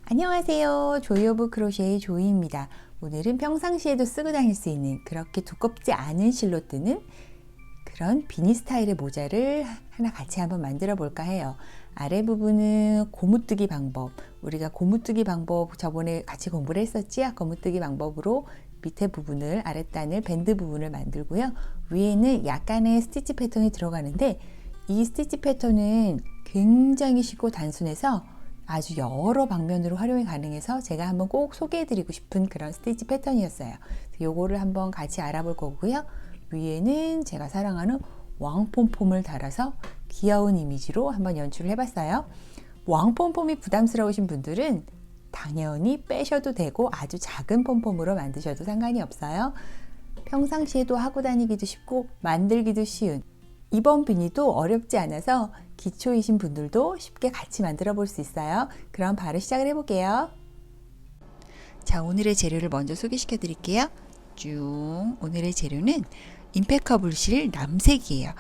안녕하세요. 조이 오브 크로셰의 조이입니다. 오늘은 평상시에도 쓰고 다닐 수 있는 그렇게 두껍지 않은 실로 뜨는 그런 비니 스타일의 모자를 하나 같이 한번 만들어 볼까 해요. 아래 부분은 고무뜨기 방법, 우리가 고무뜨기 방법 저번에 같이 공부를 했었지요. 고무뜨기 방법으로 밑에 부분을, 아랫단을, 밴드 부분을 만들고요. 위에는 약간의 스티치 패턴이 들어가는데 이 스티치 패턴은 굉장히 쉽고 단순해서 아주 여러 방면으로 활용이 가능해서 제가 한번 꼭 소개해드리고 싶은 그런 스티치 패턴이었어요. 요거를 한번 같이 알아볼 거고요. 위에는 제가 사랑하는 왕폼폼을 달아서 귀여운 이미지로 한번 연출을 해봤어요. 왕폼폼이 부담스러우신 분들은 당연히 빼셔도 되고 아주 작은 폼폼으로 만드셔도 상관이 없어요. 평상시에도 하고 다니기도 쉽고 만들기도 쉬운 이번 비니도 어렵지 않아서 기초이신 분들도 쉽게 같이 만들어 볼 수 있어요. 그럼 바로 시작을 해볼게요. 자, 오늘의 재료를 먼저 소개시켜 드릴게요. 쭉. 오늘의 재료는 임페커블 실 남색이에요.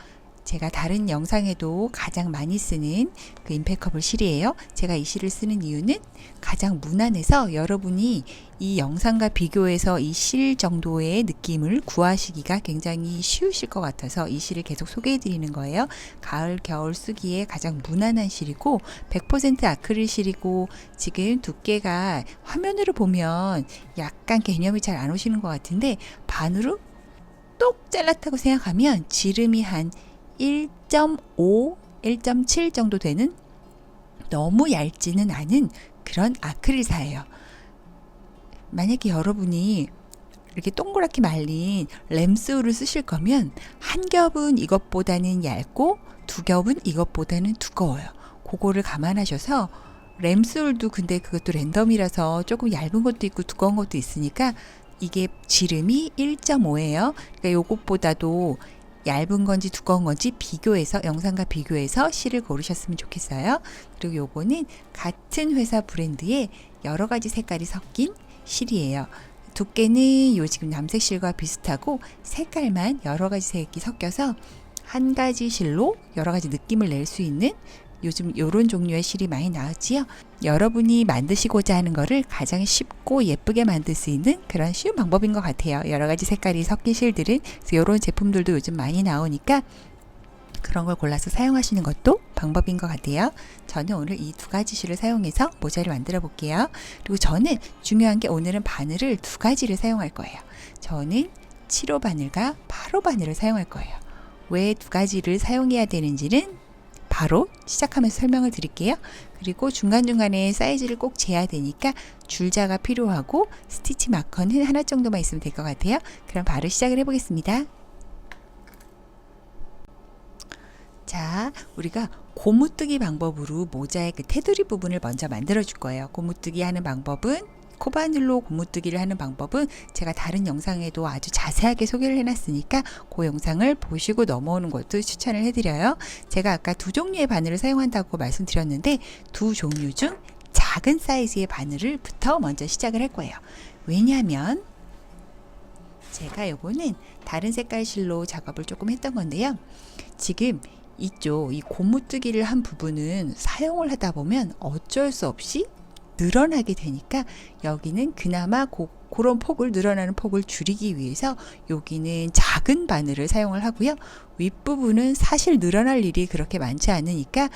제가 다른 영상에도 가장 많이 쓰는 그 임페커블 실이에요. 제가 이 실을 쓰는 이유는 가장 무난해서 여러분이 이 영상과 비교해서 이 실 정도의 느낌을 구하시기가 굉장히 쉬우실 것 같아서 이 실을 계속 소개해 드리는 거예요. 가을, 겨울 쓰기에 가장 무난한 실이고 100% 아크릴 실이고 지금 두께가 화면으로 보면 약간 개념이 잘 안 오시는 것 같은데 반으로 똑 잘랐다고 생각하면 지름이 한 1.5, 1.7 정도 되는 너무 얇지는 않은 그런 아크릴사예요. 만약에 여러분이 이렇게 동그랗게 말린 램스울을 쓰실 거면 한 겹은 이것보다는 얇고 두 겹은 이것보다는 두꺼워요. 그거를 감안하셔서 램스울도 근데 그것도 랜덤이라서 조금 얇은 것도 있고 두꺼운 것도 있으니까 이게 지름이 1.5예요. 그러니까 요것보다도 얇은 건지 두꺼운 건지 비교해서 영상과 비교해서 실을 고르셨으면 좋겠어요. 그리고 요거는 같은 회사 브랜드의 여러 가지 색깔이 섞인 실이에요. 두께는 요 지금 남색 실과 비슷하고 색깔만 여러 가지 색이 섞여서 한 가지 실로 여러 가지 느낌을 낼 수 있는 요즘 요런 종류의 실이 많이 나왔지요. 여러분이 만드시고자 하는 거를 가장 쉽고 예쁘게 만들 수 있는 그런 쉬운 방법인 것 같아요. 여러 가지 색깔이 섞인 실들은 그래서 이런 제품들도 요즘 많이 나오니까 그런 걸 골라서 사용하시는 것도 방법인 것 같아요. 저는 오늘 이 두 가지 실을 사용해서 모자를 만들어 볼게요. 그리고 저는 중요한 게 오늘은 바늘을 두 가지를 사용할 거예요. 저는 7호 바늘과 8호 바늘을 사용할 거예요. 왜 두 가지를 사용해야 되는지는 바로 시작하면서 설명을 드릴게요. 그리고 중간중간에 사이즈를 꼭 재야 되니까 줄자가 필요하고 스티치 마커는 하나 정도만 있으면 될 것 같아요. 그럼 바로 시작을 해보겠습니다. 자, 우리가 고무뜨기 방법으로 모자의 그 테두리 부분을 먼저 만들어 줄 거예요. 고무뜨기 하는 방법은 코바늘로 고무뜨기를 하는 방법은 제가 다른 영상에도 아주 자세하게 소개를 해놨으니까 그 영상을 보시고 넘어오는 것도 추천을 해드려요. 제가 아까 두 종류의 바늘을 사용한다고 말씀드렸는데 두 종류 중 작은 사이즈의 바늘을부터 먼저 시작을 할 거예요. 왜냐하면 제가 요거는 다른 색깔 실로 작업을 조금 했던 건데요. 지금 이쪽 이 고무뜨기를 한 부분은 사용을 하다 보면 어쩔 수 없이 늘어나게 되니까 여기는 그나마 그런 폭을 늘어나는 폭을 줄이기 위해서 여기는 작은 바늘을 사용을 하고요. 윗부분은 사실 늘어날 일이 그렇게 많지 않으니까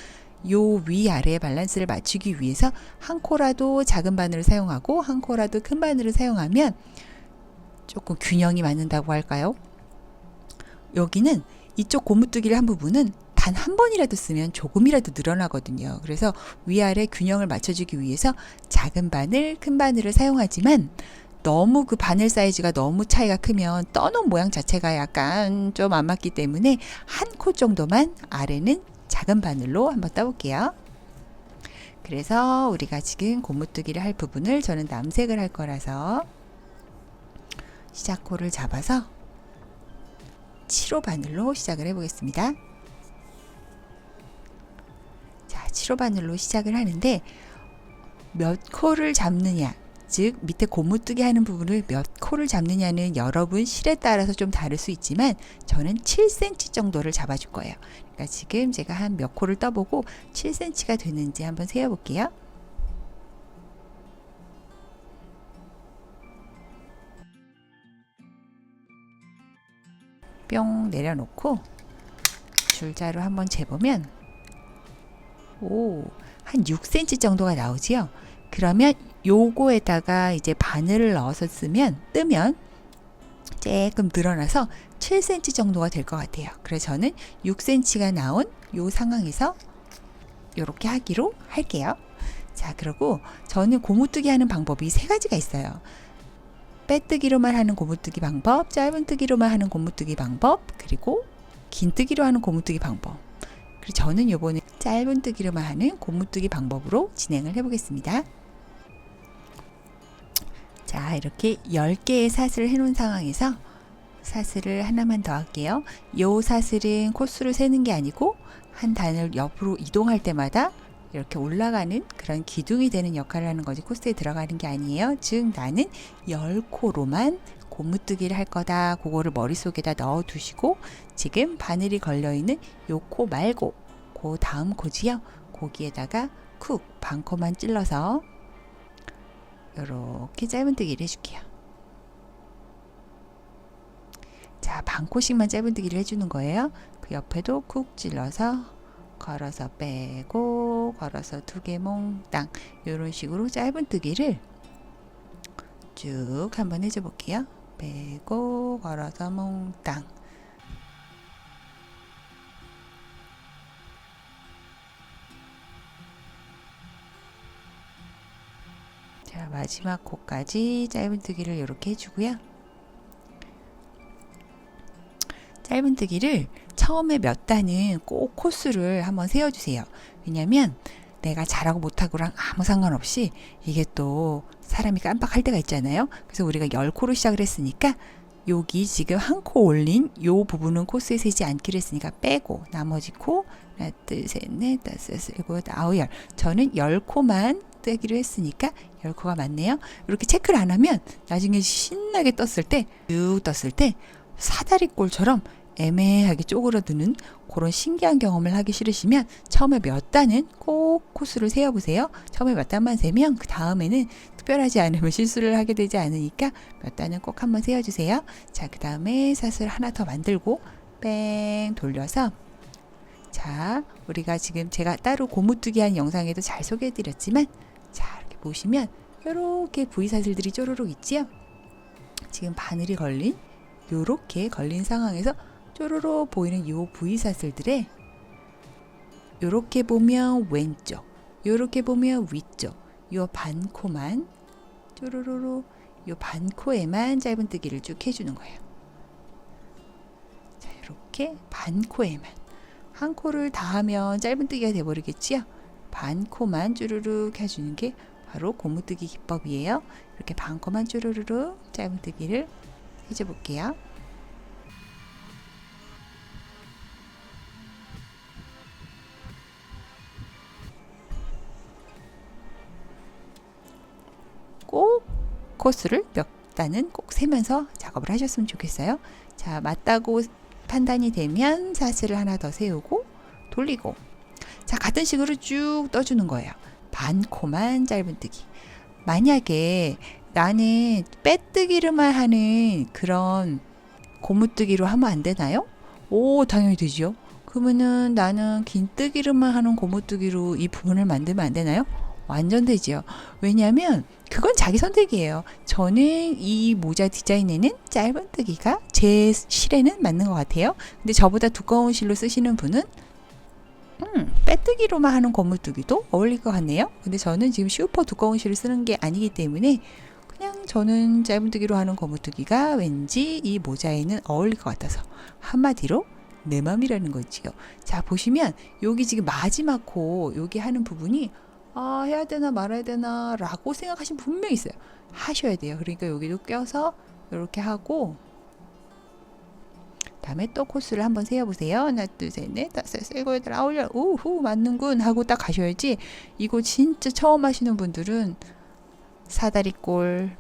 요 위아래의 밸런스를 맞추기 위해서 한 코라도 작은 바늘을 사용하고 한 코라도 큰 바늘을 사용하면 조금 균형이 맞는다고 할까요? 여기는 이쪽 고무뜨기를 한 부분은 단 한 번이라도 쓰면 조금이라도 늘어나거든요. 그래서 위아래 균형을 맞춰주기 위해서 작은 바늘, 큰 바늘을 사용하지만 너무 그 바늘 사이즈가 너무 차이가 크면 떠놓은 모양 자체가 약간 좀 안 맞기 때문에 한 코 정도만 아래는 작은 바늘로 한번 떠볼게요. 그래서 우리가 지금 고무뜨기를 할 부분을 저는 남색을 할 거라서 시작코를 잡아서 7호 바늘로 시작을 해보겠습니다. 자, 7호 바늘로 시작을 하는데 몇 코를 잡느냐, 즉 밑에 고무뜨기 하는 부분을 몇 코를 잡느냐는 여러분 실에 따라서 좀 다를 수 있지만 저는 7cm 정도를 잡아줄 거예요. 그러니까 지금 제가 한 몇 코를 떠보고 7cm가 되는지 한번 세어볼게요. 뿅 내려놓고 줄자로 한번 재보면 한 6cm 정도가 나오지요. 그러면 요거에다가 이제 바늘을 넣어서 뜨면 조금 늘어나서 7cm 정도가 될 것 같아요. 그래서 저는 6cm가 나온 요 상황에서 이렇게 하기로 할게요. 자, 그리고 저는 고무뜨기 하는 방법이 3가지가 있어요. 빼뜨기로만 하는 고무뜨기 방법, 짧은뜨기로만 하는 고무뜨기 방법, 그리고 긴뜨기로 하는 고무뜨기 방법. 그리고 저는 요번에 짧은뜨기로만 하는 고무뜨기 방법으로 진행을 해보겠습니다. 자, 이렇게 10개의 사슬을 해놓은 상황에서 사슬을 하나만 더 할게요. 요 사슬은 코스로 세는 게 아니고 한 단을 옆으로 이동할 때마다 이렇게 올라가는 그런 기둥이 되는 역할을 하는 거지 코스에 들어가는 게 아니에요. 즉 나는 10코로만 고무뜨기를 할 거다. 그거를 머릿속에다 넣어 두시고 지금 바늘이 걸려있는 요 코 말고 그 다음 코지요. 거기에다가 쿡 반코만 찔러서 이렇게 짧은뜨기를 해줄게요. 자, 반코씩만 짧은뜨기를 해주는 거예요. 그 옆에도 쿡 찔러서 걸어서 빼고 걸어서 2개 몽땅 이런 식으로 짧은뜨기를 쭉 한번 해줘 볼게요. 빼고 걸어서 몽땅. 자, 마지막 코까지 짧은뜨기를 이렇게 해주고요. 짧은뜨기를 처음에 몇 단은 꼭 코스를 한번 세워주세요. 왜냐면 내가 잘하고 못하고랑 아무 상관없이 이게 또 사람이 깜빡할 때가 있잖아요. 그래서 우리가 10코로 시작을 했으니까 여기 지금 한 코 올린 요 부분은 코스에 세지 않기로 했으니까 빼고 나머지 코 하나 둘셋넷 다섯 여섯 일곱 아홉 열 저는 10코만 뜨기로 했으니까 10코가 맞네요. 이렇게 체크를 안 하면 나중에 신나게 떴을 때 쭉 떴을 때 사다리꼴처럼 애매하게 쪼그러드는 그런 신기한 경험을 하기 싫으시면 처음에 몇 단은 꼭 코스를 세어보세요. 처음에 몇 단만 세면 그 다음에는 특별하지 않으면 실수를 하게 되지 않으니까 몇 단은 꼭 한번 세어주세요. 자, 그 다음에 사슬 하나 더 만들고 뺑 돌려서 자, 우리가 지금 제가 따로 고무뜨기 한 영상에도 잘 소개해드렸지만 자, 이렇게 보시면 이렇게 V사슬들이 쪼르륵 있지요. 지금 바늘이 걸린 요렇게 걸린 상황에서 쪼르르 보이는 요 V사슬들에 요렇게 보면 왼쪽, 요렇게 보면 위쪽, 요 반코만 쪼르르르 요 반코에만 짧은뜨기를 쭉 해주는 거예요. 자, 이렇게 반코에만 한 코를 다 하면 짧은뜨기가 돼버리겠지요. 반코만 쭈르륵 해주는 게 바로 고무뜨기 기법이에요. 이렇게 반코만 쭈르르르 짧은뜨기를 해줘 볼게요. 꼭 코스를 몇 단은 꼭 세면서 작업을 하셨으면 좋겠어요. 자, 맞다고 판단이 되면 사슬을 하나 더 세우고 돌리고 자, 같은 식으로 쭉 떠주는 거예요. 반코만 짧은뜨기. 만약에 나는 빼뜨기로만 하는 그런 고무뜨기로 하면 안 되나요? 오, 당연히 되지요. 그러면은 나는 긴뜨기로만 하는 고무뜨기로 이 부분을 만들면 안 되나요? 완전 되지요. 왜냐하면 그건 자기 선택이에요. 저는 이 모자 디자인에는 짧은뜨기가 제 실에는 맞는 것 같아요. 근데 저보다 두꺼운 실로 쓰시는 분은 빼뜨기로만 하는 고무뜨기도 어울릴 것 같네요. 근데 저는 지금 슈퍼 두꺼운 실을 쓰는 게 아니기 때문에 그냥 저는 짧은뜨기로 하는 고무뜨기가 왠지 이 모자에는 어울릴 것 같아서 한마디로 내 맘이라는 거지요. 자, 보시면 여기 지금 마지막 코 여기 하는 부분이 아, 해야 되나 말아야 되나 라고 생각하시는 분명히 있어요. 하셔야 돼요. 그러니까 여기도 껴서 이렇게 하고 다음에 또 코스를 한번 세어보세요. 하나 둘 셋 넷 다섯 여섯 일곱 여덟 아홉 열 우후 맞는군 하고 딱 가셔야지. 이거 진짜 처음 하시는 분들은 사다리꼴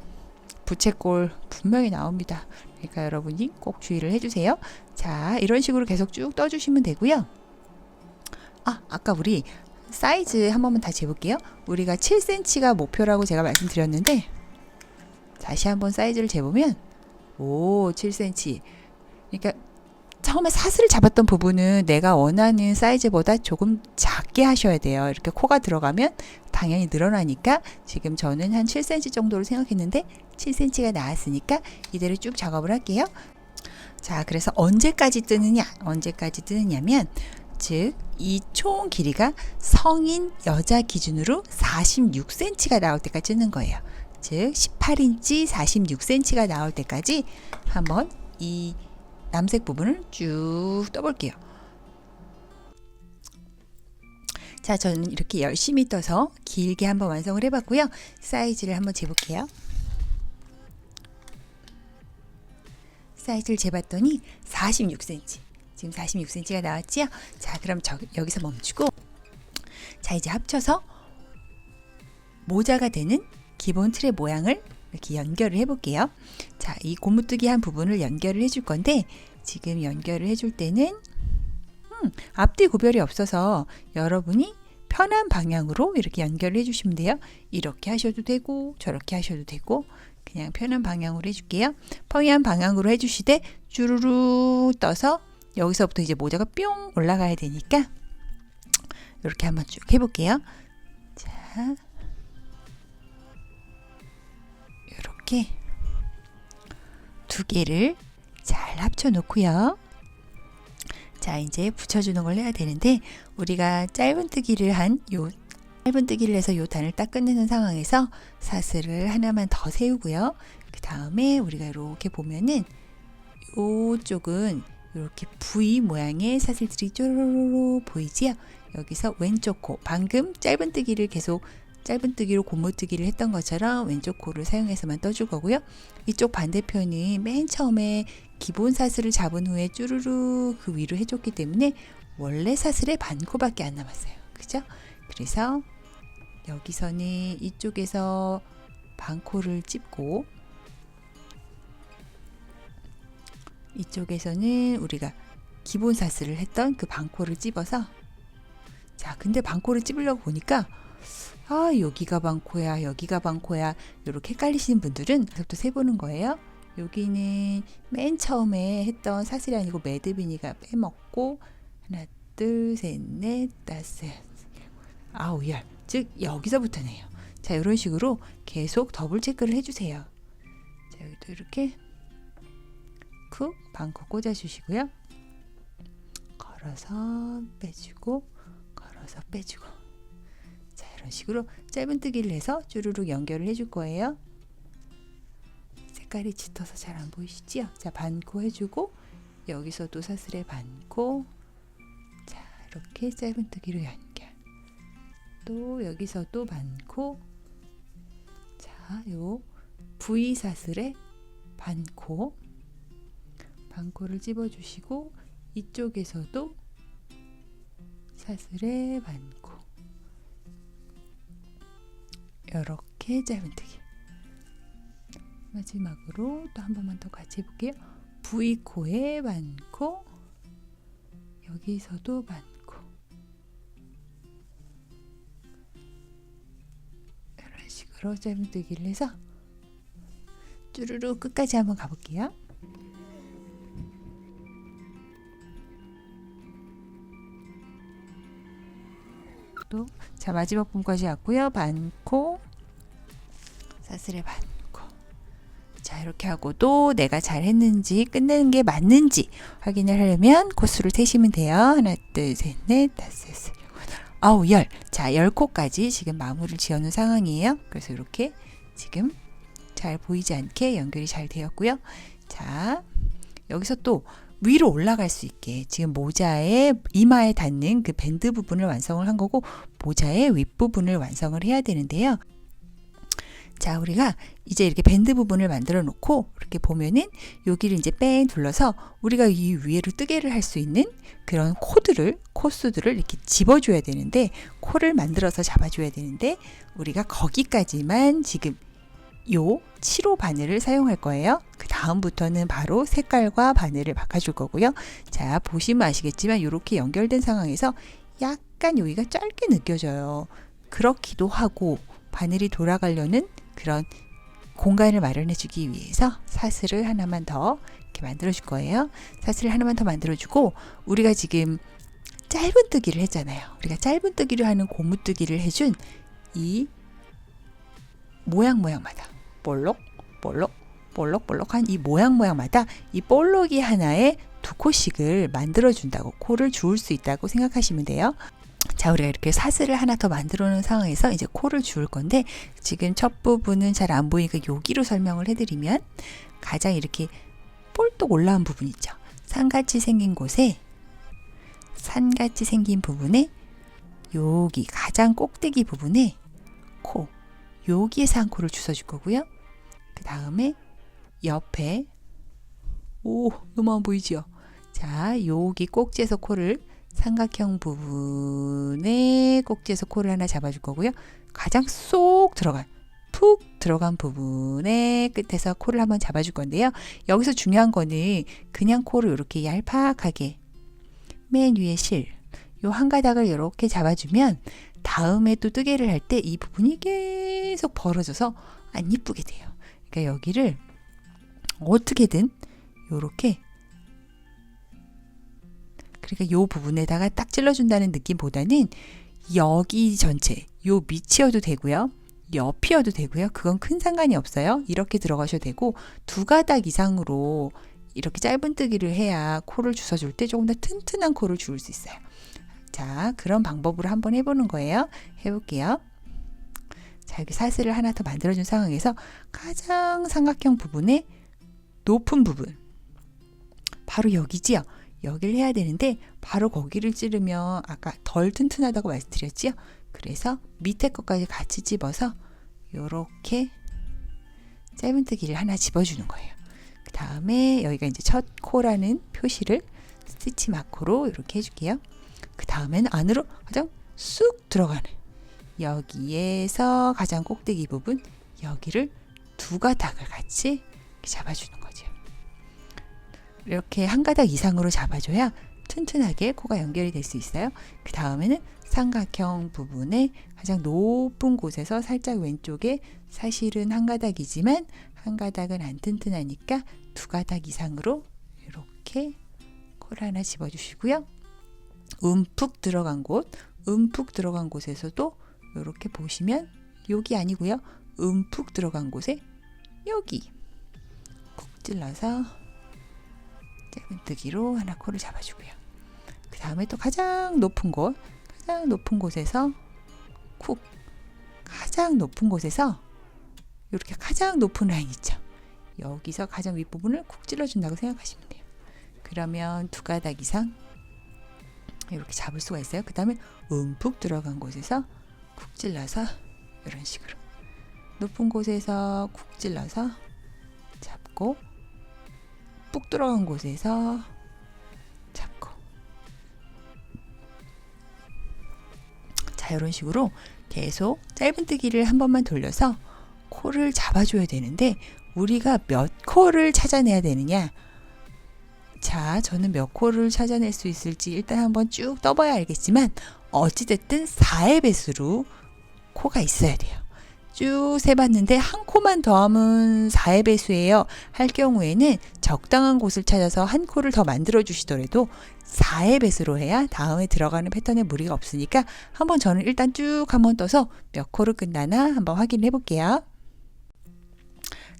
부채꼴 분명히 나옵니다. 그러니까 여러분이 꼭 주의를 해주세요. 자, 이런 식으로 계속 쭉 떠주시면 되고요. 아, 아까 우리 사이즈 한 번만 다시 재볼게요. 우리가 7cm가 목표라고 제가 말씀드렸는데 다시 한번 사이즈를 재보면 오 7cm. 그러니까 처음에 사슬을 잡았던 부분은 내가 원하는 사이즈보다 조금 작게 하셔야 돼요. 이렇게 코가 들어가면 당연히 늘어나니까 지금 저는 한 7cm 정도로 생각했는데 7cm가 나왔으니까 이대로 쭉 작업을 할게요. 자, 그래서 언제까지 뜨느냐면 즉 이 총 길이가 성인 여자 기준으로 46cm가 나올 때까지 뜨는 거예요. 즉 18인치 46cm가 나올 때까지 한번 이 남색 부분을 쭉 떠볼게요. 자, 저는 이렇게 열심히 떠서 길게 한번 완성을 해봤고요. 사이즈를 한번 재볼게요. 사이즈를 재봤더니 46cm. 지금 46cm가 나왔지요? 자, 그럼 여기서 멈추고, 자, 이제 합쳐서 모자가 되는 기본 틀의 모양을 이렇게 연결을 해볼게요. 자, 이 고무뜨기 한 부분을 연결을 해줄 건데, 지금 연결을 해줄 때는 앞뒤 구별이 없어서 여러분이 편한 방향으로 이렇게 연결을 해주시면 돼요. 이렇게 하셔도 되고 저렇게 하셔도 되고 그냥 편한 방향으로 해줄게요. 편한 방향으로 해주시되 주르르 떠서 여기서부터 이제 모자가 뿅 올라가야 되니까 이렇게 한번 쭉 해볼게요. 자, 이렇게 두 개를 잘 합쳐 놓고요. 자, 이제 붙여주는 걸 해야 되는데 우리가 짧은뜨기를 해서 요 단을 딱 끝내는 상황에서 사슬을 하나만 더 세우고요. 그 다음에 우리가 이렇게 보면은 요쪽은 이렇게 V 모양의 사슬들이 쪼로로로 보이지요? 여기서 왼쪽 코, 방금 짧은뜨기를 계속 짧은뜨기로 고무뜨기를 했던 것처럼 왼쪽 코를 사용해서만 떠줄 거고요. 이쪽 반대편은 맨 처음에 기본 사슬을 잡은 후에 쭈루루 그 위로 해줬기 때문에 원래 사슬의 반코밖에 안 남았어요. 그죠? 그래서 여기서는 이쪽에서 반코를 찝고 이쪽에서는 우리가 기본 사슬을 했던 그 반코를 찝어서, 자, 근데 반코를 찝으려고 보니까 여기가 반코야 여기가 반코야 이렇게 헷갈리시는 분들은 계속 또 세보는 거예요. 여기는 맨 처음에 했던 사슬이 아니고 매듭이니까 빼먹고 하나 둘 셋 넷 다섯 아홉 열, 즉 여기서부터네요. 자, 이런 식으로 계속 더블 체크를 해주세요. 자, 여기도 이렇게 쿡 반코 꽂아주시고요. 걸어서 빼주고 걸어서 빼주고, 자, 이런 식으로 짧은뜨기를 해서 주르륵 연결을 해줄 거예요. 색깔이 짙어서 잘 안 보이시죠? 자, 반코 해주고 여기서도 사슬에 반코, 자, 이렇게 짧은뜨기로 연결, 또 여기서도 반코, 자, 요 V 사슬에 반코, 반코를 찝어주시고 이쪽에서도 사슬에 반코, 이렇게 짧은뜨기. 마지막으로 또 한 번만 더 같이 해볼게요. V코에 반코, 여기서도 반코, 이런 식으로 짧은뜨기를 해서 쭈루루 끝까지 한번 가볼게요. 또, 자, 마지막 부분까지 왔고요. 반코, 사슬에 반코. 자, 이렇게 하고도 내가 잘 했는지 끝내는 게 맞는지 확인을 하려면 코수를 세시면 돼요. 하나 둘 셋 넷 다섯 여섯 아홉 열. 자, 10코까지 지금 마무리를 지어놓은 상황이에요. 그래서 이렇게 지금 잘 보이지 않게 연결이 잘 되었고요. 자, 여기서 또 위로 올라갈 수 있게 지금 모자의 이마에 닿는 그 밴드 부분을 완성을 한 거고 모자의 윗부분을 완성을 해야 되는데요. 자, 우리가 이제 이렇게 밴드 부분을 만들어 놓고 이렇게 보면은 여기를 이제 뺑 둘러서 우리가 이 위에로 뜨개를 할 수 있는 그런 코수들을 이렇게 집어줘야 되는데, 코를 만들어서 잡아줘야 되는데 우리가 거기까지만 지금 요 7호 바늘을 사용할 거예요. 그 다음부터는 바로 색깔과 바늘을 바꿔줄 거고요. 자, 보시면 아시겠지만 이렇게 연결된 상황에서 약간 여기가 짧게 느껴져요. 그렇기도 하고 바늘이 돌아가려는 그런 공간을 마련해 주기 위해서 사슬을 하나만 더 이렇게 만들어 줄 거예요. 사슬을 하나만 더 만들어 주고, 우리가 지금 짧은뜨기를 했잖아요. 우리가 짧은뜨기를 하는 고무뜨기를 해준 이 모양마다 볼록 볼록 볼록볼록한 이 모양마다 이 볼록이 하나에 2코씩을 만들어 준다고, 코를 주울 수 있다고 생각하시면 돼요. 자, 우리가 이렇게 사슬을 하나 더 만들어 놓은 상황에서 이제 코를 주울 건데, 지금 첫 부분은 잘 안 보이니까 여기로 설명을 해드리면, 가장 이렇게 볼록 올라온 부분 있죠. 산같이 생긴 곳에, 산같이 생긴 부분에, 여기 가장 꼭대기 부분에 코, 여기에서 한 코를 주워줄 거고요. 그 다음에 옆에, 너무 안 보이죠? 자, 여기 꼭지에서 코를, 삼각형 부분에 꼭지에서 코를 하나 잡아줄 거고요. 가장 쏙 들어간, 푹 들어간 부분의 끝에서 코를 한번 잡아줄 건데요. 여기서 중요한 거는 그냥 코를 이렇게 얄팍하게 맨 위에 실, 요 한 가닥을 이렇게 잡아주면 다음에 또 뜨개를 할 때 이 부분이 계속 벌어져서 안 이쁘게 돼요. 그러니까 여기를 어떻게든 요렇게, 그러니까 요 부분에다가 딱 찔러준다는 느낌보다는 여기 전체, 요 밑이어도 되고요. 옆이어도 되고요. 그건 큰 상관이 없어요. 이렇게 들어가셔도 되고, 2가닥 이상으로 이렇게 짧은뜨기를 해야 코를 주워줄 때 조금 더 튼튼한 코를 주울 수 있어요. 자, 그런 방법으로 한번 해보는 거예요. 해볼게요. 자, 여기 사슬을 하나 더 만들어준 상황에서 가장 삼각형 부분에 높은 부분, 바로 여기지요. 여기를 해야 되는데 바로 거기를 찌르면 아까 덜 튼튼하다고 말씀드렸지요. 그래서 밑에 것까지 같이 집어서 요렇게 짧은뜨기를 하나 집어주는 거예요. 그 다음에 여기가 이제 첫 코라는 표시를 스티치 마커로 이렇게 해줄게요. 그 다음에는 안으로 가장 쑥 들어가는, 여기에서 가장 꼭대기 부분, 여기를 2가닥을 같이 이렇게 잡아주는 거죠. 이렇게 한 가닥 이상으로 잡아줘야 튼튼하게 코가 연결이 될 수 있어요. 그 다음에는 삼각형 부분에 가장 높은 곳에서 살짝 왼쪽에, 사실은 한 가닥이지만 한 가닥은 안 튼튼하니까 2가닥 이상으로 이렇게 코를 하나 집어주시고요. 움푹 들어간 곳, 움푹 들어간 곳에서도 이렇게 보시면, 여기 아니고요. 움푹 들어간 곳에 여기 콕 찔러서 짧은뜨기로 하나 코를 잡아주고요. 그 다음에 또 가장 높은 곳, 가장 높은 곳에서 쿡, 가장 높은 곳에서 이렇게 가장 높은 라인 있죠. 여기서 가장 윗부분을 쿡 찔러준다고 생각하시면 돼요. 그러면 2가닥 이상 이렇게 잡을 수가 있어요. 그 다음에 움푹 들어간 곳에서 쿡 찔러서 이런 식으로 높은 곳에서 쿡 찔러서 잡고, 푹 들어간 곳에서 잡고, 자, 이런 식으로 계속 짧은뜨기를 한 번만 돌려서 코를 잡아줘야 되는데, 우리가 몇 코를 찾아내야 되느냐. 자, 저는 몇 코를 찾아낼 수 있을지 일단 한번 쭉 떠봐야 알겠지만, 어찌됐든 4의 배수로 코가 있어야 돼요. 쭉 세봤는데 한 코만 더 하면 4의 배수예요 할 경우에는 적당한 곳을 찾아서 한 코를 더 만들어 주시더라도 4의 배수로 해야 다음에 들어가는 패턴에 무리가 없으니까, 한번 저는 일단 쭉 한번 떠서 몇 코를 끝나나 한번 확인해 볼게요.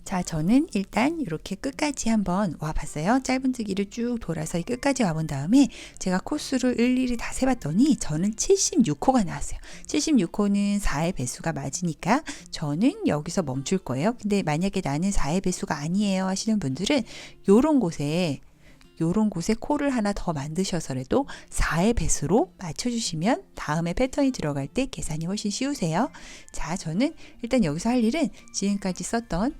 자, 저는 일단 이렇게 끝까지 한번 와봤어요. 짧은뜨기를 쭉 돌아서 이 끝까지 와본 다음에 제가 코수를 일일이 다 세봤더니 저는 76코가 나왔어요. 76코는 4의 배수가 맞으니까 저는 여기서 멈출 거예요. 근데 만약에 나는 4의 배수가 아니에요 하시는 분들은 요런 곳에 코를 하나 더 만드셔서라도 4의 배수로 맞춰주시면 다음에 패턴이 들어갈 때 계산이 훨씬 쉬우세요. 자, 저는 일단 여기서 할 일은 지금까지 썼던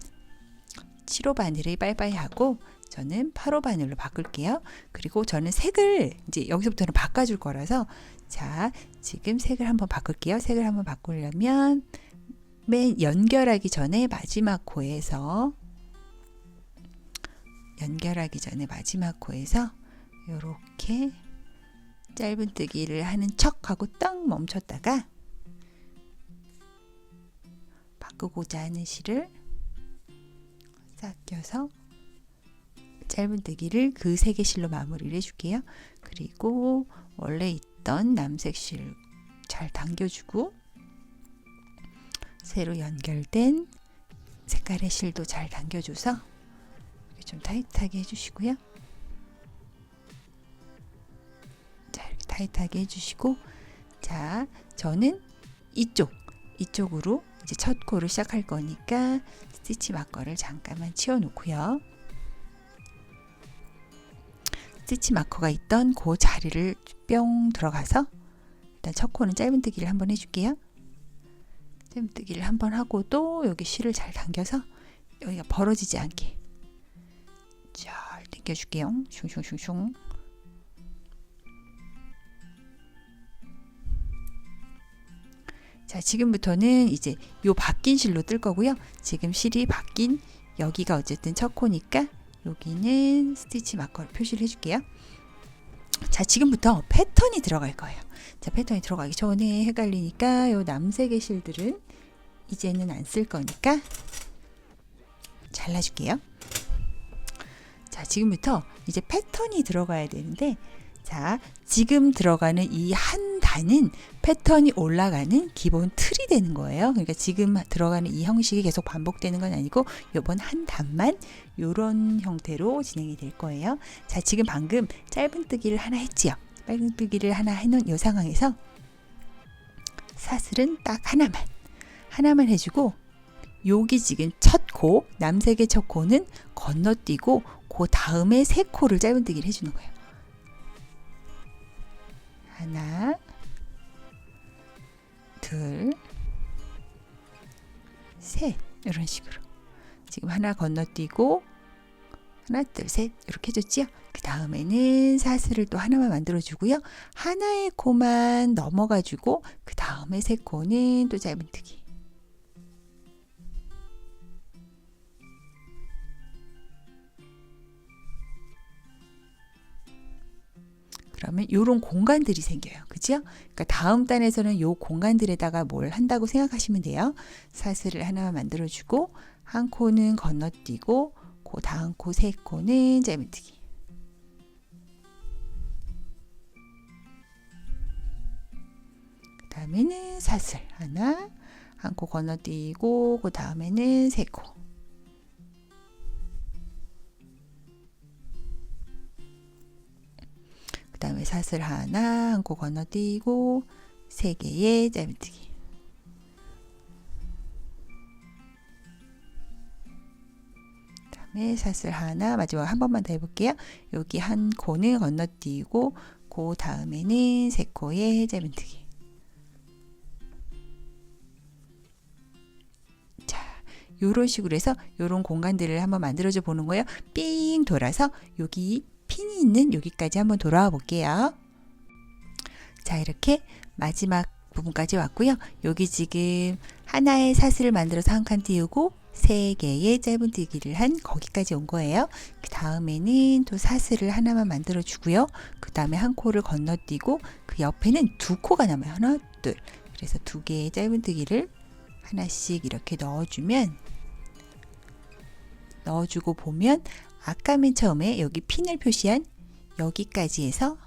7호 바늘을 빠이빠이 하고 저는 8호 바늘로 바꿀게요. 그리고 저는 색을 이제 여기서부터는 바꿔줄 거라서, 자, 지금 색을 한번 바꿀게요. 색을 한번 바꾸려면 맨 연결하기 전에 마지막 코에서 이렇게 짧은뜨기를 하는 척 하고 딱 멈췄다가 바꾸고자 하는 실을 싹 껴서 짧은뜨기를 그 3개 실로 마무리를 해줄게요. 그리고 원래 있던 남색 실 잘 당겨주고 새로 연결된 색깔의 실도 잘 당겨줘서 좀 타이트하게 해주시고요. 자, 이렇게 타이트하게 해주시고, 자, 저는 이쪽으로 이제 첫 코를 시작할 거니까 스티치 마커를 잠깐만 치워 놓고요. 스티치 마커가 있던 그 자리를 뿅 들어가서 일단 첫 코는 짧은뜨기를 한번 해줄게요. 짧은뜨기를 한번 하고 또 여기 실을 잘 당겨서 여기가 벌어지지 않게 잘 당겨줄게요. 슝슝슝슝. 자, 지금부터는 이제 요 바뀐 실로 뜰 거고요. 지금 실이 바뀐 여기가 어쨌든 첫 코니까 여기는 스티치 마커를 표시를 해줄게요. 자, 지금부터 패턴이 들어갈 거예요. 자, 패턴이 들어가기 전에 헷갈리니까 요 남색의 실들은 이제는 안 쓸 거니까 잘라줄게요. 자, 지금부터 이제 패턴이 들어가야 되는데, 자, 지금 들어가는 이 한 단은 패턴이 올라가는 기본 틀이 되는 거예요. 그러니까 지금 들어가는 이 형식이 계속 반복되는 건 아니고 요번 한 단만 이런 형태로 진행이 될 거예요. 자, 지금 방금 짧은뜨기를 하나 했지요. 짧은뜨기를 하나 해놓은 이 상황에서 사슬은 딱 하나만 해주고, 여기 지금 첫 코, 남색의 첫 코는 건너뛰고 그 다음에 3코를 짧은뜨기를 해주는 거예요. 하나, 둘, 셋, 이런 식으로 지금 하나 건너뛰고 하나, 둘, 셋 이렇게 해줬지요. 그 다음에는 사슬을 또 하나만 만들어 주고요. 하나의 코만 넘어가지고 그 다음에 3코는 또 짧은뜨기. 그러면 이런 공간들이 생겨요. 그죠? 그러니까 다음 단에서는 이 공간들에다가 뭘 한다고 생각하시면 돼요. 사슬을 하나만 만들어주고 한 코는 건너뛰고 그 다음 코 3코는 짧은뜨기. 그 다음에는 사슬 하나, 한 코 건너뛰고 그 다음에는 3코. 그 다음에 사슬 하나, 한 코 건너뛰고 3개의 짧은뜨기. 그 다음에 사슬 하나, 마지막 한 번만 더 해볼게요. 여기 한 코는 건너뛰고 그 다음에는 3코의 짧은뜨기. 자, 요런 식으로 해서 요런 공간들을 한번 만들어줘 보는 거예요. 삥 돌아서 여기 핀이 있는 여기까지 한번 돌아와 볼게요. 자, 이렇게 마지막 부분까지 왔고요. 여기 지금 하나의 사슬을 만들어서 한 칸 띄우고 3개의 짧은뜨기를 한 거기까지 온 거예요. 그 다음에는 또 사슬을 하나만 만들어 주고요. 그 다음에 한 코를 건너뛰고 그 옆에는 2코가 남아요. 하나, 둘. 그래서 2개의 짧은뜨기를 하나씩 이렇게 넣어주고 보면 아까 맨 처음에 여기 핀을 표시한 여기까지 해서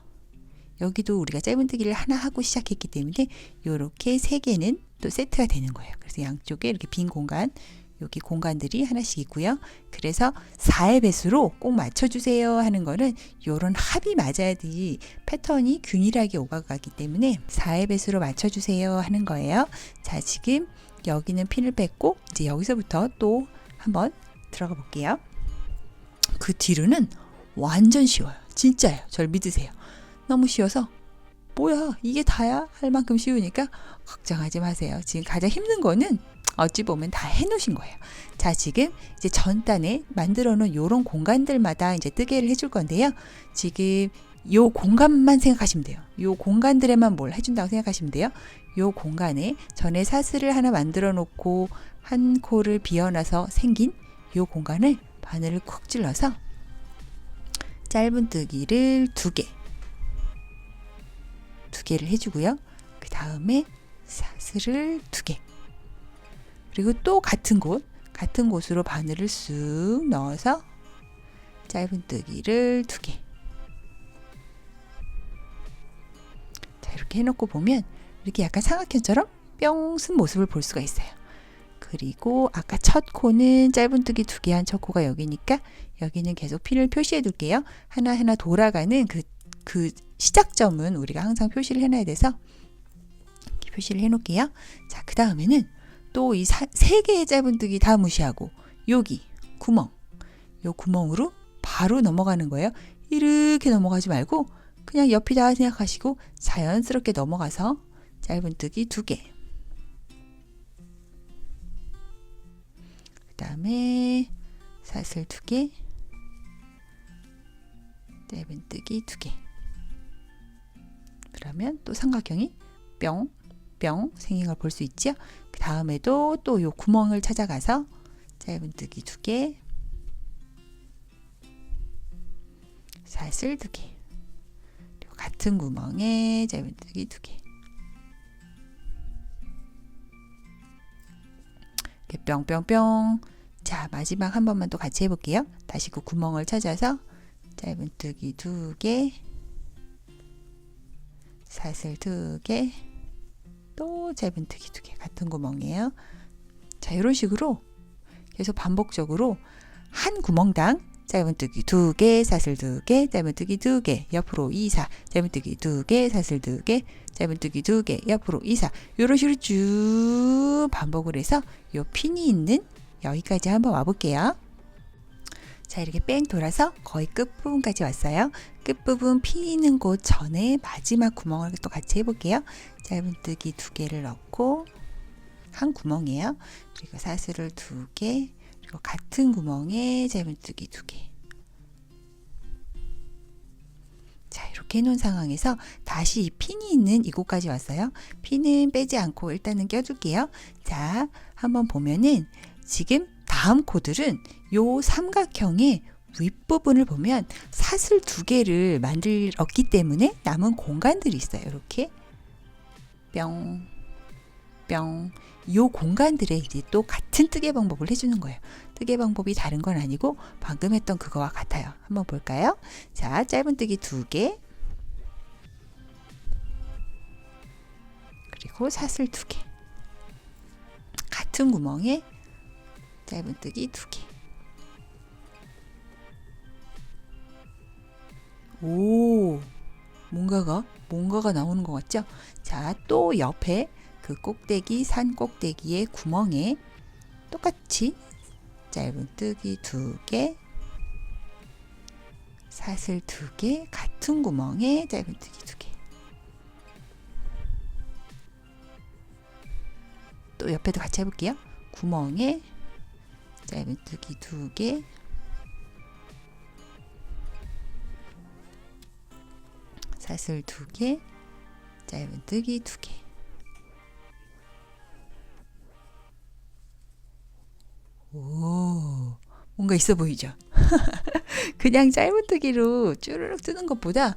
여기도 우리가 짧은뜨기를 하나 하고 시작했기 때문에 이렇게 3개는 또 세트가 되는 거예요. 그래서 양쪽에 이렇게 빈 공간, 여기 공간들이 하나씩 있고요. 그래서 4의 배수로 꼭 맞춰주세요 하는 거는 이런 합이 맞아야지 패턴이 균일하게 오가기 때문에 4의 배수로 맞춰주세요 하는 거예요. 자, 지금 여기는 핀을 뺐고 이제 여기서부터 또 한번 들어가 볼게요. 그 뒤로는 완전 쉬워요. 진짜예요. 절 믿으세요. 너무 쉬워서 뭐야 이게 다야? 할 만큼 쉬우니까 걱정하지 마세요. 지금 가장 힘든 거는 어찌 보면 다 해놓으신 거예요. 자, 지금 이제 전단에 만들어 놓은 요런 공간들마다 이제 뜨개를 해줄 건데요. 지금 요 공간만 생각하시면 돼요. 요 공간들에만 뭘 해준다고 생각하시면 돼요. 요 공간에 전에 사슬을 하나 만들어 놓고 한 코를 비워놔서 생긴 요 공간을 바늘을 쿡 찔러서 짧은뜨기를 2개를 해주고요. 그 다음에 사슬을 2개, 그리고 또 같은 곳으로 바늘을 쑥 넣어서 짧은뜨기를 2개. 자, 이렇게 해놓고 보면 이렇게 약간 삼각형처럼 뿅 쓴 모습을 볼 수가 있어요. 그리고 아까 첫 코는 짧은뜨기 2개 한 첫 코가 여기니까 여기는 계속 핀을 표시해 둘게요. 하나하나 돌아가는 그 시작점은 우리가 항상 표시를 해놔야 돼서 이렇게 표시를 해 놓을게요. 자, 그 다음에는 또 이 3개의 짧은뜨기 다 무시하고 여기 구멍, 요 구멍으로 바로 넘어가는 거예요. 이렇게 넘어가지 말고 그냥 옆이다 생각하시고 자연스럽게 넘어가서 짧은뜨기 2개. 그 다음에 사슬 2개, 짧은뜨기 2개. 그러면 또 삼각형이 뿅, 뿅 생긴 걸 볼 수 있죠. 그 다음에도 또 요 구멍을 찾아가서 짧은뜨기 2개, 사슬 2개, 그리고 같은 구멍에 짧은뜨기 2개. 이렇게 뿅뿅뿅. 자, 마지막 한 번만 또 같이 해볼게요. 다시 그 구멍을 찾아서 짧은뜨기 2개, 사슬 2개, 또 짧은뜨기 2개. 같은 구멍이에요. 자, 이런 식으로 계속 반복적으로 한 구멍당 짧은뜨기 2개, 사슬 2개, 짧은뜨기 2개, 옆으로 2, 4, 짧은뜨기 2개, 사슬 2개, 짧은뜨기 2개, 옆으로 2, 4. 이런 식으로 쭉 반복을 해서 요 핀이 있는 여기까지 한번 와볼게요. 자, 이렇게 뺑 돌아서 거의 끝부분까지 왔어요. 끝부분 핀이 있는 곳 전에 마지막 구멍을 또 같이 해볼게요. 짧은뜨기 2개를 넣고 한 구멍이에요. 그리고 사슬을 2개, 그리고 같은 구멍에 짧은뜨기 2개. 자, 이렇게 해놓은 상황에서 다시 이 핀이 있는 이곳까지 왔어요. 핀은 빼지 않고 일단은 껴줄게요. 자, 한번 보면은 지금 다음 코들은 요 삼각형의 윗부분을 보면 사슬 2개를 만들었기 때문에 남은 공간들이 있어요. 이렇게 뿅, 뿅. 요 공간들에 이제 또 같은 뜨개 방법을 해주는 거예요. 뜨개 방법이 다른 건 아니고 방금 했던 그거와 같아요. 한번 볼까요? 자, 짧은뜨기 2개, 그리고 사슬 2개, 같은 구멍에 짧은뜨기 2개. 오, 뭔가가 나오는 것 같죠? 자, 또 옆에 그 꼭대기, 산 꼭대기의 구멍에 똑같이 짧은뜨기 2개, 사슬 2개, 같은 구멍에 짧은뜨기 2개. 또 옆에도 같이 해볼게요. 구멍에 짧은뜨기 2개, 사슬 2개, 짧은뜨기 2개. 오, 뭔가 있어 보이죠? 그냥 짧은뜨기로 쭈르륵 뜨는 것보다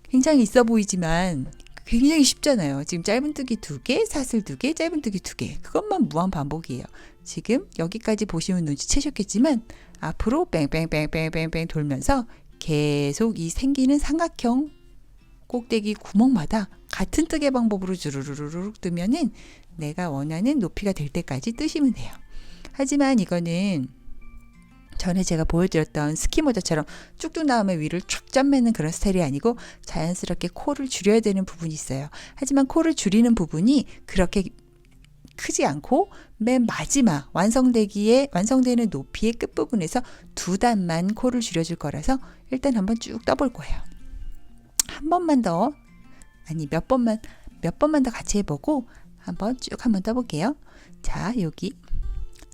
굉장히 있어 보이지만 굉장히 쉽잖아요. 지금 짧은뜨기 2개, 사슬 2개, 짧은뜨기 2개. 그것만 무한 반복이에요. 지금 여기까지 보시면 눈치채셨겠지만 앞으로 뺑뺑뺑뺑뺑뺑 돌면서 계속 이 생기는 삼각형 꼭대기 구멍마다 같은 뜨개 방법으로 주르르르륵 뜨면은 내가 원하는 높이가 될 때까지 뜨시면 돼요. 하지만 이거는 전에 제가 보여드렸던 스키 모자처럼 쭉쭉 나오면 위를 촥 짠매는 그런 스타일이 아니고 자연스럽게 코를 줄여야 되는 부분이 있어요. 하지만 코를 줄이는 부분이 그렇게 크지 않고 맨 마지막 완성되는 높이의 끝부분에서 2단만 코를 줄여줄 거라서 일단 한번 쭉 떠볼 거예요. 한 번만 더, 아니 몇 번만 더 같이 해보고 한번 떠볼게요. 자, 여기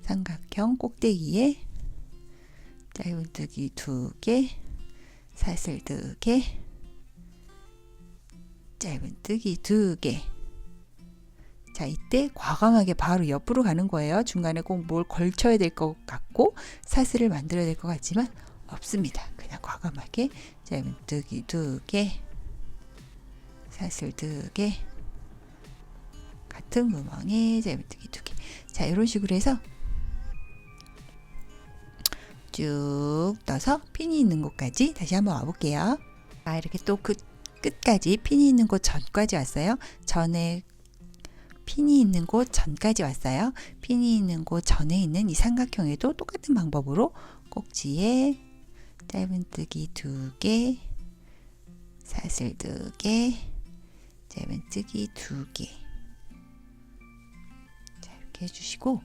삼각형 꼭대기에 짧은뜨기 2개, 사슬 2개, 짧은뜨기 2개. 자, 이때 과감하게 바로 옆으로 가는 거예요. 중간에 꼭 뭘 걸쳐야 될 것 같고 사슬을 만들어야 될 것 같지만 없습니다. 그냥 과감하게 짧은뜨기 2개, 사슬 2개, 같은 구멍에 짧은뜨기 2개. 자, 이런 식으로 해서 쭉 떠서 핀이 있는 곳까지 다시 한번 와볼게요. 이렇게 또 그 끝까지 핀이 있는 곳 전까지 왔어요. 전에 핀이 있는 곳 전까지 왔어요. 핀이 있는 곳 전에 있는 이 삼각형에도 똑같은 방법으로 꼭지에 짧은뜨기 2개, 사슬 2개, 짧은뜨기 2개. 자, 이렇게 해주시고,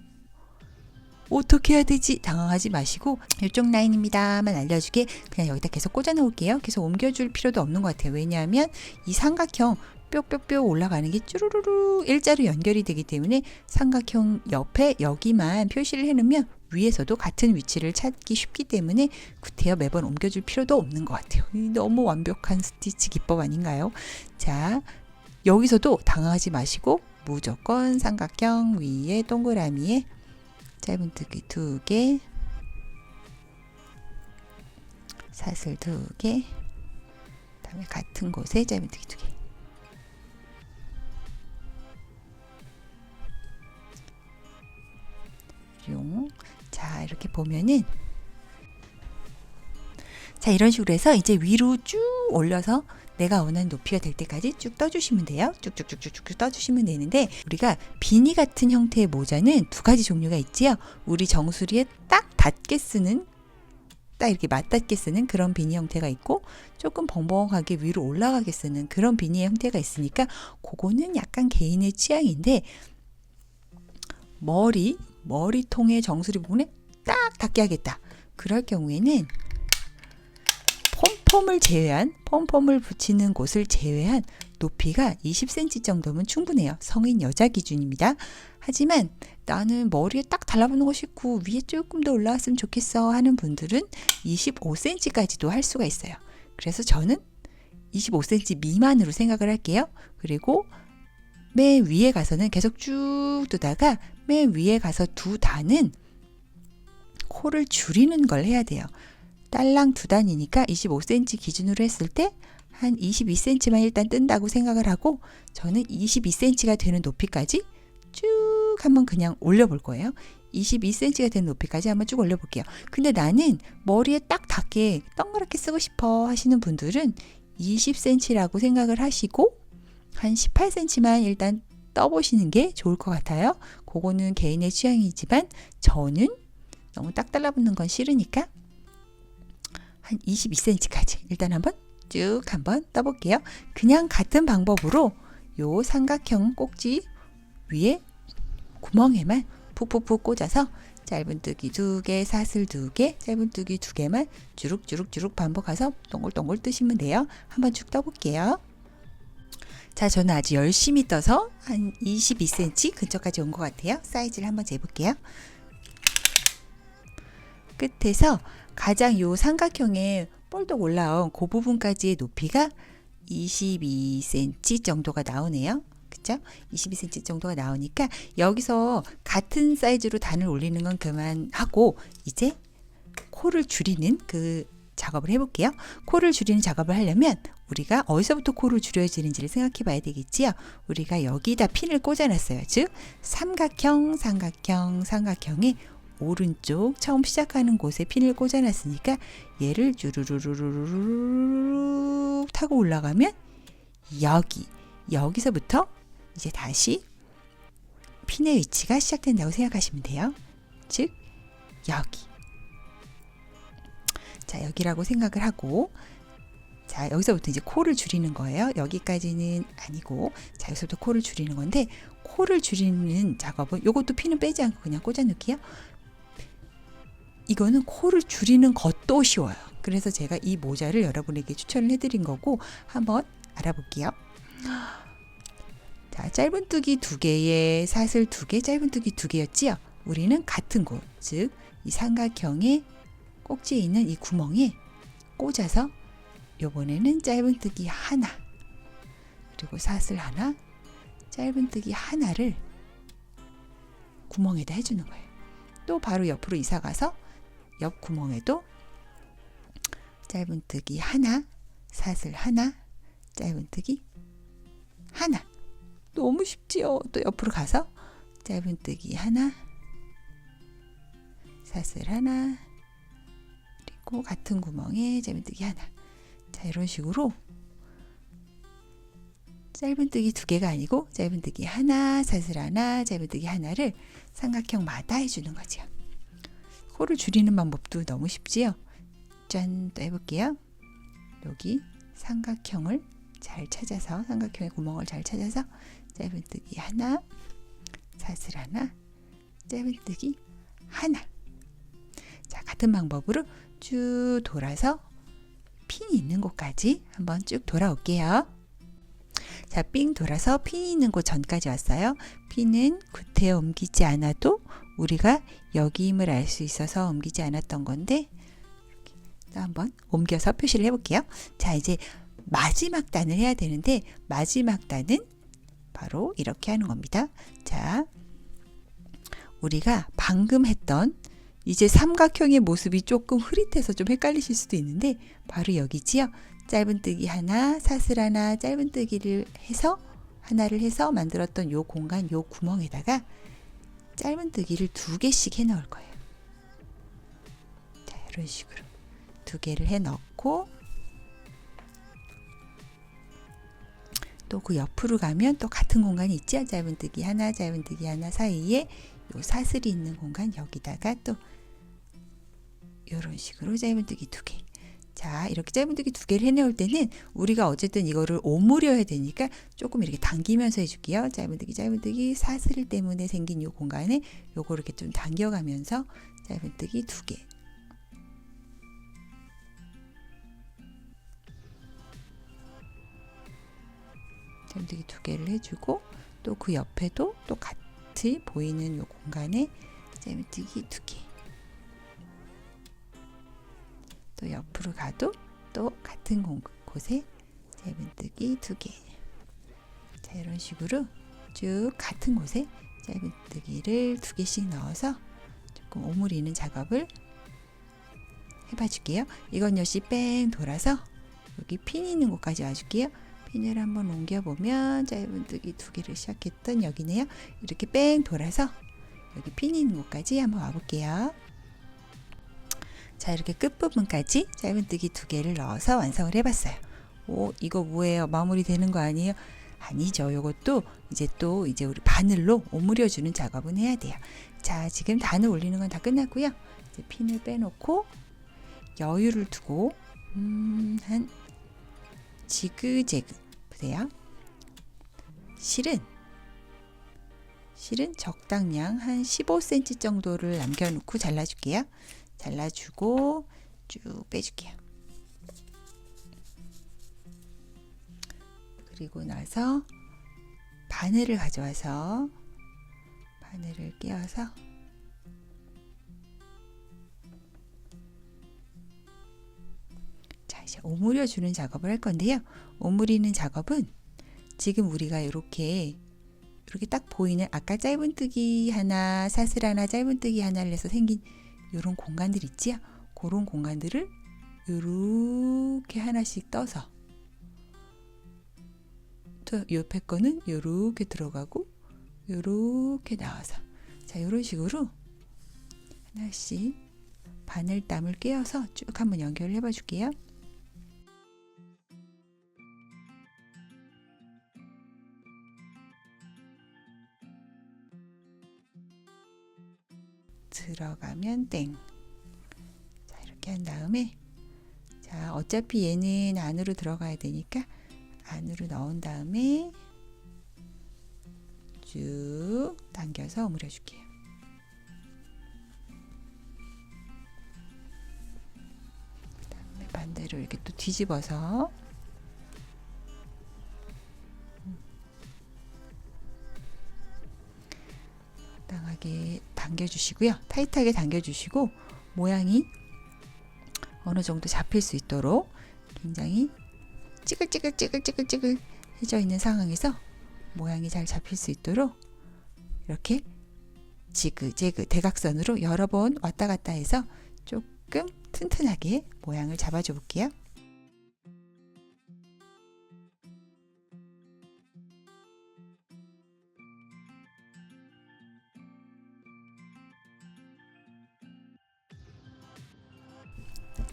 어떻게 해야 되지? 당황하지 마시고 이쪽 라인입니다만 알려주게 그냥 여기다 계속 꽂아 놓을게요. 계속 옮겨줄 필요도 없는 것 같아요. 왜냐하면 이 삼각형 뾱뾱뾱 올라가는 게 쭈루루루 일자로 연결이 되기 때문에 삼각형 옆에 여기만 표시를 해놓으면 위에서도 같은 위치를 찾기 쉽기 때문에 구태여 매번 옮겨줄 필요도 없는 것 같아요. 너무 완벽한 스티치 기법 아닌가요? 자, 여기서도 당황하지 마시고 무조건 삼각형 위에 동그라미에 짧은뜨기 2개, 사슬 2개, 다음에 같은 곳에 짧은뜨기 2개. 자, 이렇게 보면은 자, 이런 식으로 해서 이제 위로 쭉 올려서 내가 원하는 높이가 될 때까지 쭉 떠주시면 돼요. 쭉쭉쭉쭉쭉 떠주시면 되는데 우리가 비니 같은 형태의 모자는 두 가지 종류가 있지요. 우리 정수리에 딱 닿게 쓰는 딱 이렇게 맞닿게 쓰는 그런 비니 형태가 있고 조금 벙벙하게 위로 올라가게 쓰는 그런 비니의 형태가 있으니까 그거는 약간 개인의 취향인데 머리통의 정수리 부분에 딱 닿게 하겠다. 그럴 경우에는 폼폼을 붙이는 곳을 제외한 높이가 20cm 정도면 충분해요. 성인 여자 기준입니다. 하지만 나는 머리에 딱 달라붙는 거 싫고 위에 조금 더 올라왔으면 좋겠어 하는 분들은 25cm까지도 할 수가 있어요. 그래서 저는 25cm 미만으로 생각을 할게요. 그리고 맨 위에 가서는 계속 쭉 두다가 맨 위에 가서 두 단은 코를 줄이는 걸 해야 돼요. 딸랑 두 단이니까 25cm 기준으로 했을 때 한 22cm만 일단 뜬다고 생각을 하고 저는 22cm가 되는 높이까지 쭉 한번 그냥 올려볼 거예요. 22cm가 되는 높이까지 한번 쭉 올려볼게요. 근데 나는 머리에 딱 닿게 동그랗게 쓰고 싶어 하시는 분들은 20cm라고 생각을 하시고 한 18cm만 일단 떠보시는 게 좋을 것 같아요. 그거는 개인의 취향이지만 저는 너무 딱 달라붙는 건 싫으니까 한 22cm까지 일단 쭉 한번 떠볼게요. 그냥 같은 방법으로 요 삼각형 꼭지 위에 구멍에만 푹푹푹 꽂아서 짧은뜨기 2개, 사슬 2개, 짧은뜨기 2개만 주룩주룩 반복해서 동글동글 뜨시면 돼요. 한번 쭉 떠볼게요. 자, 저는 아주 열심히 떠서 한 22cm 근처까지 온 것 같아요. 사이즈를 한번 재볼게요. 끝에서 가장 요 삼각형에 볼록 올라온 그 부분까지의 높이가 22cm 정도가 나오네요. 그쵸? 22cm 정도가 나오니까 여기서 같은 사이즈로 단을 올리는 건 그만하고 이제 코를 줄이는 그 작업을 해볼게요. 코를 줄이는 작업을 하려면 우리가 어디서부터 코를 줄여지는지를 생각해 봐야 되겠지요. 우리가 여기다 핀을 꽂아놨어요. 즉 삼각형에 오른쪽 처음 시작하는 곳에 핀을 꽂아놨으니까 얘를 주르르르르르 타고 올라가면 여기서부터 이제 다시 핀의 위치가 시작된다고 생각하시면 돼요. 즉 여기. 자, 여기라고 생각을 하고 자, 여기서부터 이제 코를 줄이는 거예요. 여기까지는 아니고 자, 여기서부터 코를 줄이는 건데 코를 줄이는 작업은 요것도 핀은 빼지 않고 그냥 꽂아 놓을게요. 이거는 코를 줄이는 것도 쉬워요. 그래서 제가 이 모자를 여러분에게 추천을 해드린 거고 한번 알아볼게요. 자, 짧은뜨기 2개에 사슬 2개, 짧은뜨기 2개였지요. 우리는 같은 곳, 즉 이 삼각형의 꼭지에 있는 이 구멍에 꽂아서 요번에는 짧은뜨기 하나, 그리고 사슬 하나, 짧은뜨기 하나를 구멍에다 해주는 거예요. 또 바로 옆으로 이사가서 옆 구멍에도 짧은뜨기 하나, 사슬 하나, 짧은뜨기 하나. 너무 쉽지요? 또 옆으로 가서 짧은뜨기 하나, 사슬 하나, 그 같은 구멍에 짧은뜨기 하나. 자, 이런 식으로 짧은뜨기 2개가 아니고 짧은뜨기 하나, 사슬 하나, 짧은뜨기 하나를 삼각형마다 해주는 거죠. 코를 줄이는 방법도 너무 쉽지요. 짠, 또 해볼게요. 여기 삼각형을 잘 찾아서, 삼각형의 구멍을 잘 찾아서 짧은뜨기 하나, 사슬 하나, 짧은뜨기 하나. 자, 같은 방법으로 쭉 돌아서 핀이 있는 곳까지 한번 쭉 돌아올게요. 자, 삥 돌아서 핀이 있는 곳 전까지 왔어요. 핀은 구태여 옮기지 않아도 우리가 여기임을 알 수 있어서 옮기지 않았던 건데, 또 한번 옮겨서 표시를 해볼게요. 자, 이제 마지막 단을 해야 되는데, 마지막 단은 바로 이렇게 하는 겁니다. 자, 우리가 방금 했던 이제 삼각형의 모습이 조금 흐릿해서 좀 헷갈리실 수도 있는데, 바로 여기지요. 짧은뜨기 하나, 사슬 하나, 짧은뜨기를 해서 하나를 해서 만들었던 요 공간, 요 구멍에다가 짧은뜨기를 2개씩 해 넣을 거예요. 자, 이런 식으로 2개를 해 넣고, 또 그 옆으로 가면 또 같은 공간이 있죠. 짧은뜨기 하나, 짧은뜨기 하나 사이에 요 사슬이 있는 공간, 여기다가 또 이런 식으로 짧은뜨기 2개. 자, 이렇게 짧은뜨기 2개를 해내올 때는 우리가 어쨌든 이거를 오므려야 되니까 조금 이렇게 당기면서 해줄게요. 짧은뜨기 사슬 때문에 생긴 이 공간에 요거 이렇게 좀 당겨가면서 짧은뜨기 2개. 짧은뜨기 2개를 해주고, 또 그 옆에도 또 같이 보이는 요 공간에 짧은뜨기 2개. 또 옆으로 가도 또 같은 곳에 짧은뜨기 2개. 자, 이런 식으로 쭉 같은 곳에 짧은뜨기를 2개씩 넣어서 조금 오므리는 작업을 해봐 줄게요. 이건 역시 뺑 돌아서 여기 핀이 있는 곳까지 와줄게요. 핀을 한번 옮겨보면 짧은뜨기 2개를 시작했던 여기네요. 이렇게 뺑 돌아서 여기 핀이 있는 곳까지 한번 와볼게요. 자, 이렇게 끝부분까지 짧은뜨기 2개를 넣어서 완성을 해봤어요. 오, 이거 뭐예요? 마무리 되는 거 아니에요? 아니죠. 이것도 이제 우리 바늘로 오므려주는 작업은 해야 돼요. 자, 지금 단을 올리는 건 다 끝났고요. 이제 핀을 빼놓고 여유를 두고 한 지그재그 보세요. 실은 적당량 한 15cm 정도를 남겨놓고 잘라줄게요. 잘라주고 쭉 빼줄게요. 그리고 나서 바늘을 가져와서 바늘을 끼워서 자, 이제 오므려 주는 작업을 할 건데요. 오므리는 작업은 지금 우리가 이렇게 딱 보이는 아까 짧은뜨기 하나, 사슬 하나, 짧은뜨기 하나를 해서 생긴 이런 공간들 있지요? 그런 공간들을 이렇게 하나씩 떠서, 또 옆에 거는 이렇게 들어가고 이렇게 나와서, 자, 이런 식으로 하나씩 바늘땀을 꿰어서 쭉 한번 연결을 해봐 줄게요. 들어가면 땡. 자, 이렇게 한 다음에, 자, 어차피 얘는 안으로 들어가야 되니까 안으로 넣은 다음에 쭉 당겨서 오므려 줄게요. 그다음에 반대로 이렇게 또 뒤집어서 적당하게 당겨주시고요. 타이트하게 당겨주시고 모양이 어느 정도 잡힐 수 있도록 굉장히 찌글찌글 해져 있는 상황에서 모양이 잘 잡힐 수 있도록 이렇게 지그재그 대각선으로 여러 번 왔다 갔다 해서 조금 튼튼하게 모양을 잡아줘 볼게요.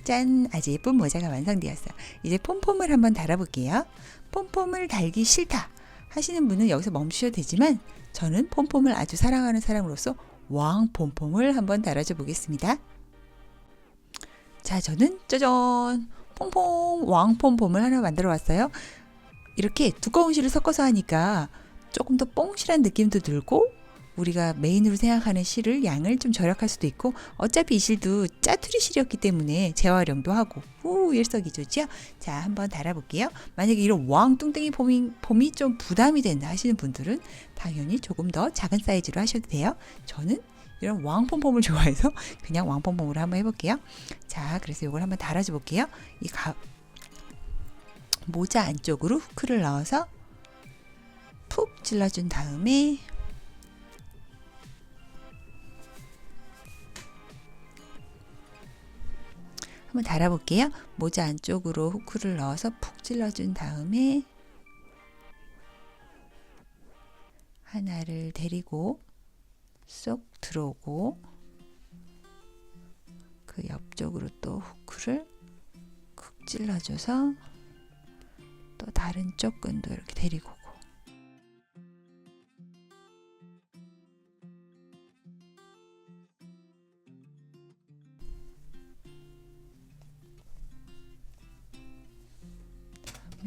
짠! 아주 예쁜 모자가 완성되었어요. 이제 폼폼을 한번 달아볼게요. 폼폼을 달기 싫다 하시는 분은 여기서 멈추셔도 되지만 저는 폼폼을 아주 사랑하는 사람으로서 왕 폼폼을 한번 달아줘 보겠습니다. 자, 저는 짜잔! 폼폼 왕 폼폼을 하나 만들어 왔어요. 이렇게 두꺼운 실을 섞어서 하니까 조금 더 뽕실한 느낌도 들고 우리가 메인으로 생각하는 실을 양을 좀 절약할 수도 있고 어차피 이 실도 짜투리 실이었기 때문에 재활용도 하고 일석이조죠. 자, 한번 달아볼게요. 만약에 이런 왕 뚱땡이 폼이 좀 부담이 된다 하시는 분들은 당연히 조금 더 작은 사이즈로 하셔도 돼요. 저는 이런 왕폼폼을 좋아해서 그냥 왕폼폼으로 한번 해볼게요. 자, 그래서 이걸 한번 달아줘 볼게요. 이 모자 안쪽으로 후크를 넣어서 푹 찔러준 다음에 한번 달아볼게요. 모자 안쪽으로 후크를 넣어서 푹 찔러준 다음에 하나를 데리고 쏙 들어오고 그 옆쪽으로 또 후크를 쿡 찔러줘서 또 다른 쪽 끈도 이렇게 데리고 오고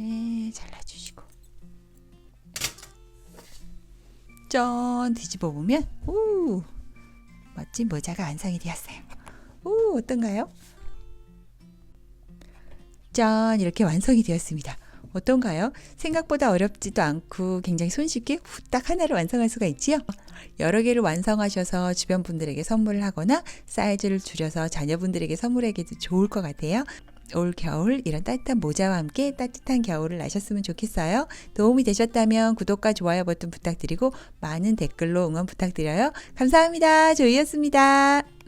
다음에 잘라주시고 짠! 뒤집어 보면 멋진 모자가 완성이 되었어요. 어떤가요? 짠! 이렇게 완성이 되었습니다. 어떤가요? 생각보다 어렵지도 않고 굉장히 손쉽게 후딱 하나를 완성할 수가 있지요. 여러 개를 완성하셔서 주변 분들에게 선물을 하거나 사이즈를 줄여서 자녀분들에게 선물하기도 좋을 것 같아요. 올 겨울 이런 따뜻한 모자와 함께 따뜻한 겨울을 나셨으면 좋겠어요. 도움이 되셨다면 구독과 좋아요 버튼 부탁드리고 많은 댓글로 응원 부탁드려요. 감사합니다. 조이였습니다.